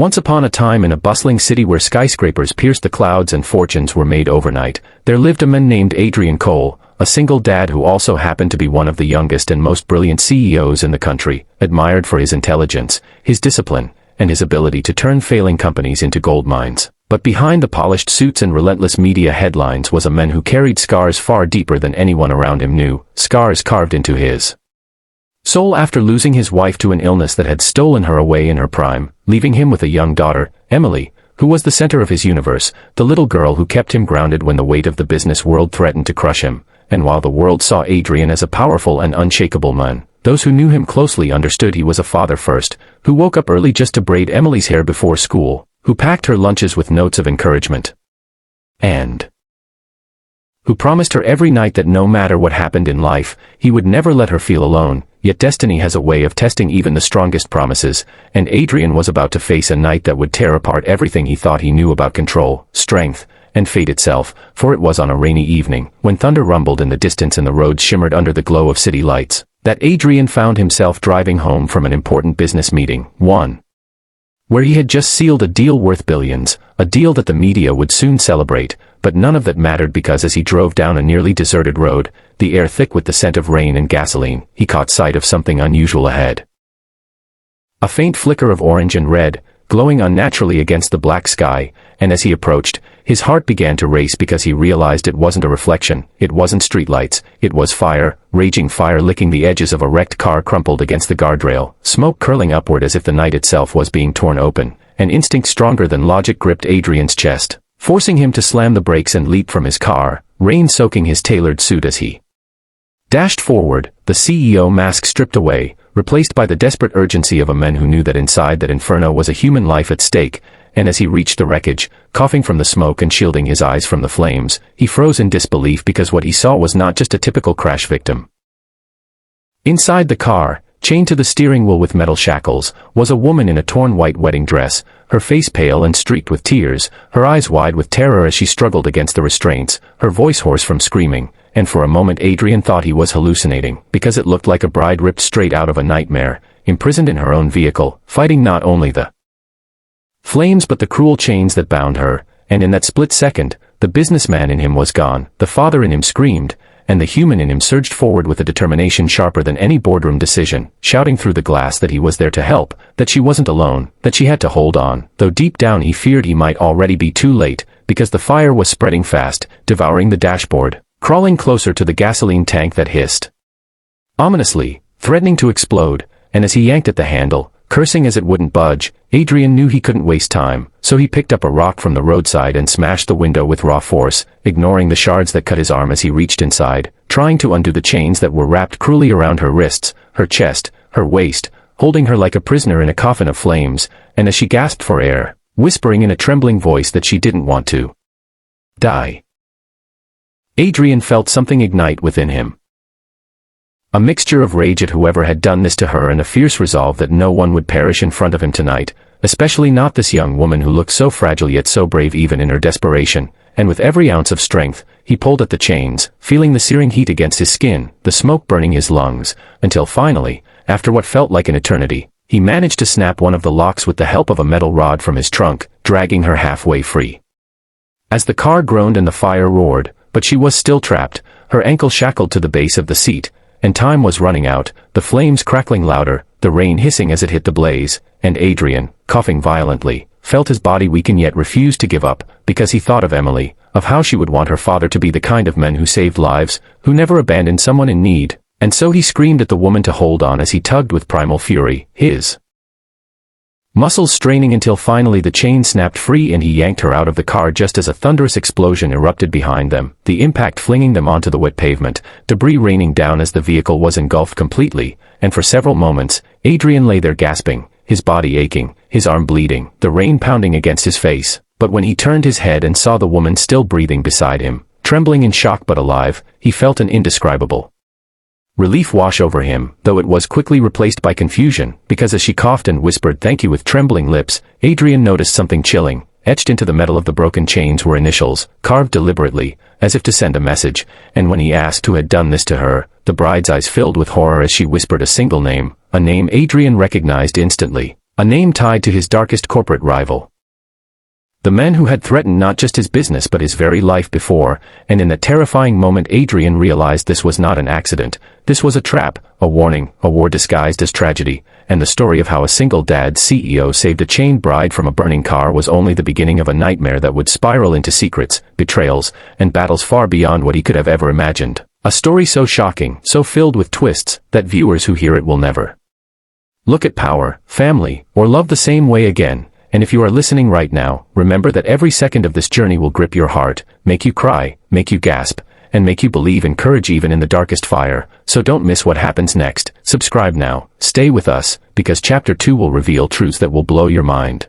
Once upon a time in a bustling city where skyscrapers pierced the clouds and fortunes were made overnight, there lived a man named Adrian Cole, a single dad who also happened to be one of the youngest and most brilliant CEOs in the country, admired for his intelligence, his discipline, and his ability to turn failing companies into gold mines. But behind the polished suits and relentless media headlines was a man who carried scars far deeper than anyone around him knew, scars carved into his soul after losing his wife to an illness that had stolen her away in her prime, leaving him with a young daughter, Emily, who was the center of his universe, the little girl who kept him grounded when the weight of the business world threatened to crush him. And while the world saw Adrian as a powerful and unshakable man, those who knew him closely understood he was a father first, who woke up early just to braid Emily's hair before school, who packed her lunches with notes of encouragement, and who promised her every night that no matter what happened in life, he would never let her feel alone. Yet destiny has a way of testing even the strongest promises, and Adrian was about to face a night that would tear apart everything he thought he knew about control, strength, and fate itself, for it was on a rainy evening, when thunder rumbled in the distance and the roads shimmered under the glow of city lights, that Adrian found himself driving home from an important business meeting, one where he had just sealed a deal worth billions, a deal that the media would soon celebrate, but none of that mattered because as he drove down a nearly deserted road, the air thick with the scent of rain and gasoline, he caught sight of something unusual ahead. A faint flicker of orange and red, glowing unnaturally against the black sky, and as he approached, his heart began to race because he realized it wasn't a reflection, it wasn't streetlights, it was fire, raging fire licking the edges of a wrecked car crumpled against the guardrail, smoke curling upward as if the night itself was being torn open. An instinct stronger than logic gripped Adrian's chest, forcing him to slam the brakes and leap from his car, rain soaking his tailored suit as he dashed forward, the CEO mask stripped away, replaced by the desperate urgency of a man who knew that inside that inferno was a human life at stake, and as he reached the wreckage, coughing from the smoke and shielding his eyes from the flames, he froze in disbelief because what he saw was not just a typical crash victim. Inside the car, chained to the steering wheel with metal shackles, was a woman in a torn white wedding dress, her face pale and streaked with tears, her eyes wide with terror as she struggled against the restraints, her voice hoarse from screaming, and for a moment Adrian thought he was hallucinating, because it looked like a bride ripped straight out of a nightmare, imprisoned in her own vehicle, fighting not only the flames but the cruel chains that bound her, and in that split second, the businessman in him was gone, the father in him screamed, and the human in him surged forward with a determination sharper than any boardroom decision, shouting through the glass that he was there to help, that she wasn't alone, that she had to hold on, though deep down he feared he might already be too late, because the fire was spreading fast, devouring the dashboard, crawling closer to the gasoline tank that hissed ominously, threatening to explode, and as he yanked at the handle, cursing as it wouldn't budge, Adrian knew he couldn't waste time, so he picked up a rock from the roadside and smashed the window with raw force, ignoring the shards that cut his arm as he reached inside, trying to undo the chains that were wrapped cruelly around her wrists, her chest, her waist, holding her like a prisoner in a coffin of flames, and as she gasped for air, whispering in a trembling voice that she didn't want to die. Adrian felt something ignite within him. A mixture of rage at whoever had done this to her and a fierce resolve that no one would perish in front of him tonight, especially not this young woman who looked so fragile yet so brave even in her desperation, and with every ounce of strength, he pulled at the chains, feeling the searing heat against his skin, the smoke burning his lungs, until finally, after what felt like an eternity, he managed to snap one of the locks with the help of a metal rod from his trunk, dragging her halfway free. As the car groaned and the fire roared, but she was still trapped, her ankle shackled to the base of the seat, and time was running out, the flames crackling louder, the rain hissing as it hit the blaze, and Adrian, coughing violently, felt his body weaken yet refused to give up, because he thought of Emily, of how she would want her father to be the kind of man who saved lives, who never abandoned someone in need, and so he screamed at the woman to hold on as he tugged with primal fury, his muscles straining until finally the chain snapped free and he yanked her out of the car just as a thunderous explosion erupted behind them, the impact flinging them onto the wet pavement, debris raining down as the vehicle was engulfed completely, and for several moments, Adrian lay there gasping, his body aching, his arm bleeding, the rain pounding against his face, but when he turned his head and saw the woman still breathing beside him, trembling in shock but alive, he felt an indescribable relief wash over him, though it was quickly replaced by confusion, because as she coughed and whispered thank you with trembling lips, Adrian noticed something chilling. Etched into the metal of the broken chains were initials, carved deliberately, as if to send a message, and when he asked who had done this to her, the bride's eyes filled with horror as she whispered a single name, a name Adrian recognized instantly, a name tied to his darkest corporate rival. The man who had threatened not just his business but his very life before, and in that terrifying moment Adrian realized this was not an accident, this was a trap, a warning, a war disguised as tragedy, and the story of how a single dad CEO saved a chained bride from a burning car was only the beginning of a nightmare that would spiral into secrets, betrayals, and battles far beyond what he could have ever imagined. A story so shocking, so filled with twists, that viewers who hear it will never look at power, family, or love the same way again. And if you are listening right now, remember that every second of this journey will grip your heart, make you cry, make you gasp, and make you believe in courage even in the darkest fire. So don't miss what happens next. Subscribe now, stay with us, because Chapter 2 will reveal truths that will blow your mind.